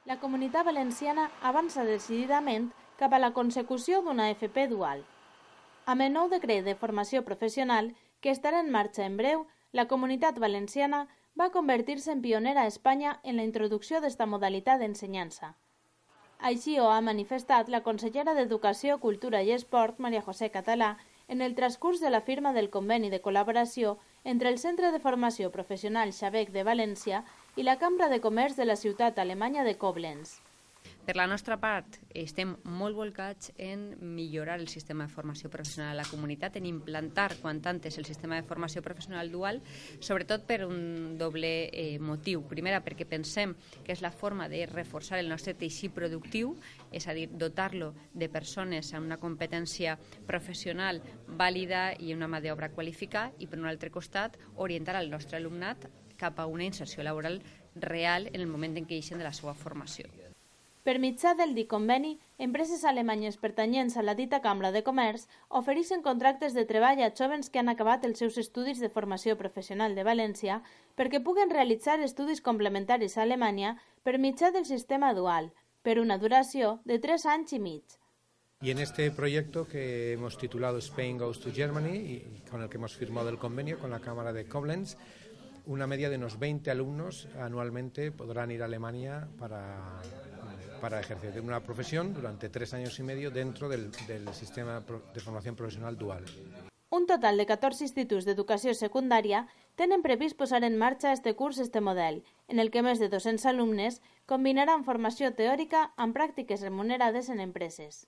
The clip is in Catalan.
La Comunitat Valenciana avança decididament cap a la consecució d'una FP dual. Amb el nou decret de formació professional, que estarà en marxa en breu, la Comunitat Valenciana va convertir-se en pionera a Espanya en la introducció d'esta modalitat d'ensenyança. Així ho ha manifestat la consellera d'Educació, Cultura i Esport, Maria José Català, en el transcurs de la firma del conveni de col·laboració entre el Centre de Formació Professional Xabec de València i la Cambra de Comerç de la ciutat alemanya de Koblenz. Per la nostra part, estem molt volcats en millorar el sistema de formació professional a la comunitat, en implantar quant antes el sistema de formació professional dual, sobretot per un doble motiu. Primera, perquè pensem que és la forma de reforçar el nostre teixit productiu, és a dir, dotar-lo de persones amb una competència professional vàlida i una mà d'obra qualificada, i per un altre costat, orientar el nostre alumnat cap a una inserció laboral real en el moment en què eixen de la seva formació. Per mitjà del dit conveni, empreses alemanyes pertanyents a la dita Cambra de Comerç ofereixen contractes de treball a jóvens que han acabat els seus estudis de formació professional de València perquè puguen realitzar estudis complementaris a Alemanya per mitjà del sistema dual, per una duració de 3 anys i mig. Y en este proyecto que hemos titulado Spain Goes to Germany y con el que hemos firmado el convenio con la Cámara de Koblenz, una media de unos 20 alumnos anualmente podrán ir a Alemania para ejercer una profesión durante 3 años y medio dentro del sistema de formación profesional dual. Un total de 14 instituts d'educació secundària tenen previst posar en marxa este model, en el que més de 200 alumnes combinaran formació teòrica amb pràctiques remunerades en empreses.